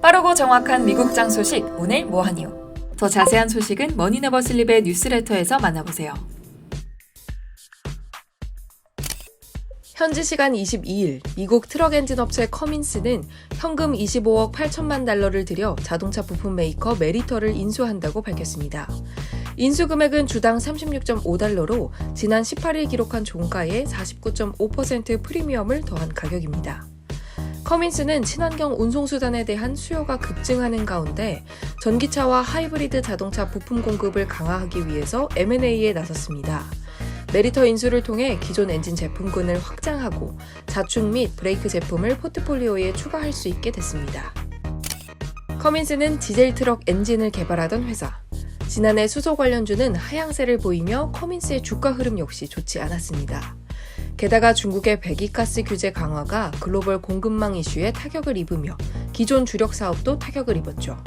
빠르고 정확한 미국장 소식, 오늘 뭐하니요? 더 자세한 소식은 머니네버슬립의 뉴스레터에서 만나보세요. 현지 시간 22일, 미국 트럭 엔진 업체 커민스는 현금 25억 8천만 달러를 들여 자동차 부품 메이커 메리터를 인수한다고 밝혔습니다. 인수 금액은 주당 36.5달러로 지난 18일 기록한 종가에 49.5% 프리미엄을 더한 가격입니다. 커민스는 친환경 운송수단에 대한 수요가 급증하는 가운데 전기차와 하이브리드 자동차 부품 공급을 강화하기 위해서 M&A에 나섰습니다. 메리터 인수를 통해 기존 엔진 제품군을 확장하고 자축 및 브레이크 제품을 포트폴리오에 추가할 수 있게 됐습니다. 커민스는 디젤 트럭 엔진을 개발하던 회사. 지난해 수소 관련주는 하향세를 보이며 커민스의 주가 흐름 역시 좋지 않았습니다. 게다가 중국의 배기가스 규제 강화가 글로벌 공급망 이슈에 타격을 입으며 기존 주력 사업도 타격을 입었죠.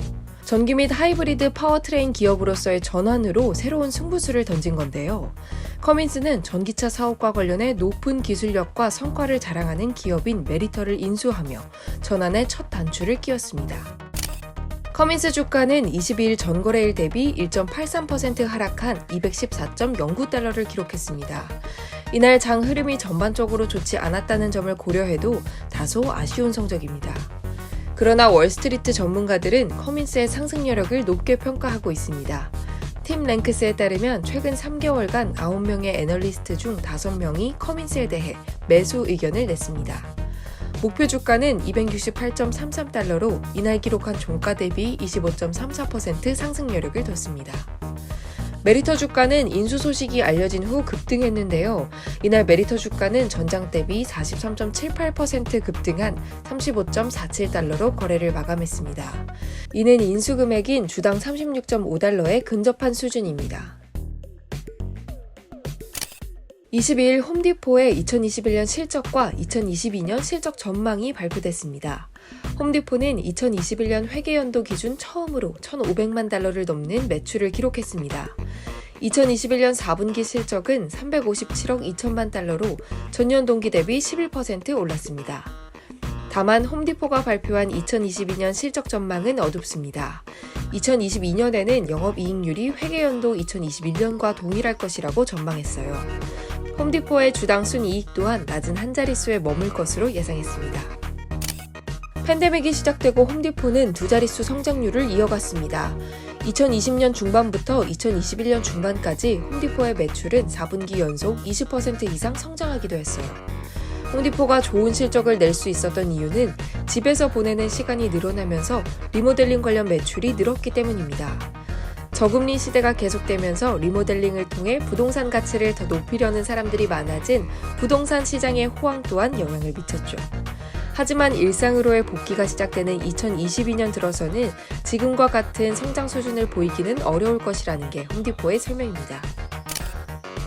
전기 및 하이브리드 파워트레인 기업으로서의 전환으로 새로운 승부수를 던진 건데요. 커민스는 전기차 사업과 관련해 높은 기술력과 성과를 자랑하는 기업인 메리터를 인수하며 전환에 첫 단추를 끼웠습니다. 커민스 주가는 22일 전거래일 대비 1.83% 하락한 214.09달러를 기록했습니다. 이날 장 흐름이 전반적으로 좋지 않았다는 점을 고려해도 다소 아쉬운 성적입니다. 그러나 월스트리트 전문가들은 커민스의 상승 여력을 높게 평가하고 있습니다. 팀 랭크스에 따르면 최근 3개월간 9명의 애널리스트 중 5명이 커민스에 대해 매수 의견을 냈습니다. 목표 주가는 268.33달러로 이날 기록한 종가 대비 25.34% 상승 여력을 뒀습니다. 메리터 주가는 인수 소식이 알려진 후 급등했는데요. 이날 메리터 주가는 전장 대비 43.78% 급등한 35.47달러로 거래를 마감했습니다. 이는 인수 금액인 주당 36.5달러에 근접한 수준입니다. 22일 홈디포의 2021년 실적과 2022년 실적 전망이 발표됐습니다. 홈디포는 2021년 회계연도 기준 처음으로 1,500만 달러를 넘는 매출을 기록했습니다. 2021년 4분기 실적은 357억 2천만 달러로 전년 동기 대비 11% 올랐습니다. 다만 홈디포가 발표한 2022년 실적 전망은 어둡습니다. 2022년에는 영업이익률이 회계연도 2021년과 동일할 것이라고 전망했어요. 홈디포의 주당 순이익 또한 낮은 한 자릿수에 머물 것으로 예상했습니다. 팬데믹이 시작되고 홈디포는 두 자릿수 성장률을 이어갔습니다. 2020년 중반부터 2021년 중반까지 홈디포의 매출은 4분기 연속 20% 이상 성장하기도 했어요. 홈디포가 좋은 실적을 낼 수 있었던 이유는 집에서 보내는 시간이 늘어나면서 리모델링 관련 매출이 늘었기 때문입니다. 저금리 시대가 계속되면서 리모델링을 통해 부동산 가치를 더 높이려는 사람들이 많아진 부동산 시장의 호황 또한 영향을 미쳤죠. 하지만 일상으로의 복귀가 시작되는 2022년 들어서는 지금과 같은 성장 수준을 보이기는 어려울 것이라는 게 홈디포의 설명입니다.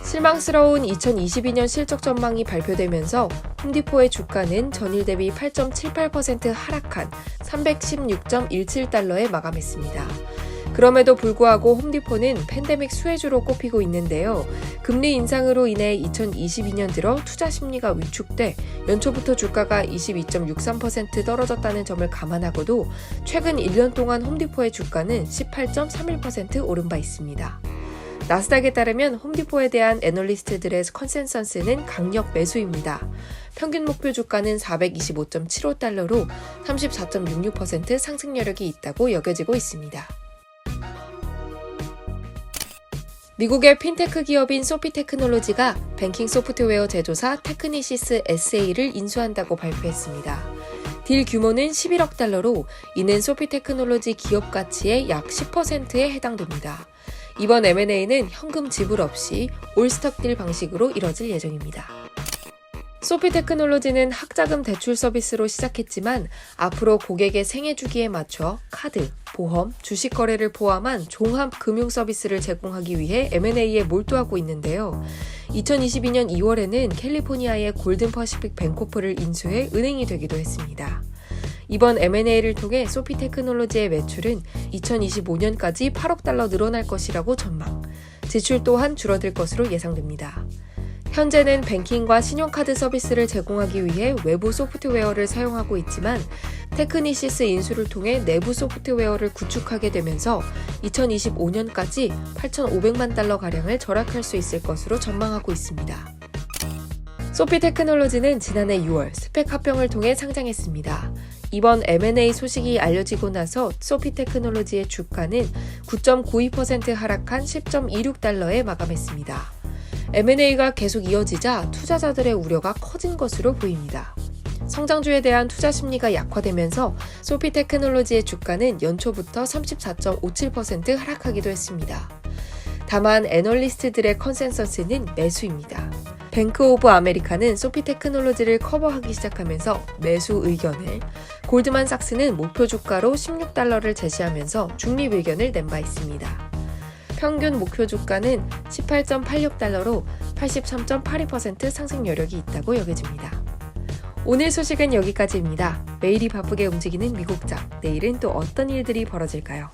실망스러운 2022년 실적 전망이 발표되면서 홈디포의 주가는 전일 대비 8.78% 하락한 316.17달러에 마감했습니다. 그럼에도 불구하고 홈디포는 팬데믹 수혜주로 꼽히고 있는데요. 금리 인상으로 인해 2022년 들어 투자 심리가 위축돼 연초부터 주가가 22.63% 떨어졌다는 점을 감안하고도 최근 1년 동안 홈디포의 주가는 18.31% 오른 바 있습니다. 나스닥에 따르면 홈디포에 대한 애널리스트들의 컨센서스는 강력 매수입니다. 평균 목표 주가는 425.75달러로 34.66% 상승 여력이 있다고 여겨지고 있습니다. 미국의 핀테크 기업인 소피테크놀로지가 뱅킹 소프트웨어 제조사 테크니시스 SA를 인수한다고 발표했습니다. 딜 규모는 11억 달러로 이는 소피테크놀로지 기업 가치의 약 10%에 해당됩니다. 이번 M&A는 현금 지불 없이 올스톡 딜 방식으로 이뤄질 예정입니다. 소피테크놀로지는 학자금 대출 서비스로 시작했지만 앞으로 고객의 생애 주기에 맞춰 카드, 보험, 주식 거래를 포함한 종합 금융 서비스를 제공하기 위해 M&A에 몰두하고 있는데요. 2022년 2월에는 캘리포니아의 골든 퍼시픽 뱅코프를 인수해 은행이 되기도 했습니다. 이번 M&A를 통해 소피테크놀로지의 매출은 2025년까지 8억 달러 늘어날 것이라고 전망, 지출 또한 줄어들 것으로 예상됩니다. 현재는 뱅킹과 신용카드 서비스를 제공하기 위해 외부 소프트웨어를 사용하고 있지만 테크니시스 인수를 통해 내부 소프트웨어를 구축하게 되면서 2025년까지 8,500만 달러가량을 절약할 수 있을 것으로 전망하고 있습니다. 소피 테크놀로지는 지난해 6월 스펙 합병을 통해 상장했습니다. 이번 M&A 소식이 알려지고 나서 소피 테크놀로지의 주가는 9.92% 하락한 10.26달러에 마감했습니다. M&A가 계속 이어지자 투자자들의 우려가 커진 것으로 보입니다. 성장주에 대한 투자 심리가 약화되면서 소피 테크놀로지의 주가는 연초부터 34.57% 하락하기도 했습니다. 다만 애널리스트들의 컨센서스는 매수입니다. 뱅크 오브 아메리카는 소피 테크놀로지를 커버하기 시작하면서 매수 의견을, 골드만삭스는 목표 주가로 16달러를 제시하면서 중립 의견을 낸 바 있습니다. 평균 목표 주가는 18.86달러로 83.82% 상승 여력이 있다고 여겨집니다. 오늘 소식은 여기까지입니다. 매일이 바쁘게 움직이는 미국장, 내일은 또 어떤 일들이 벌어질까요?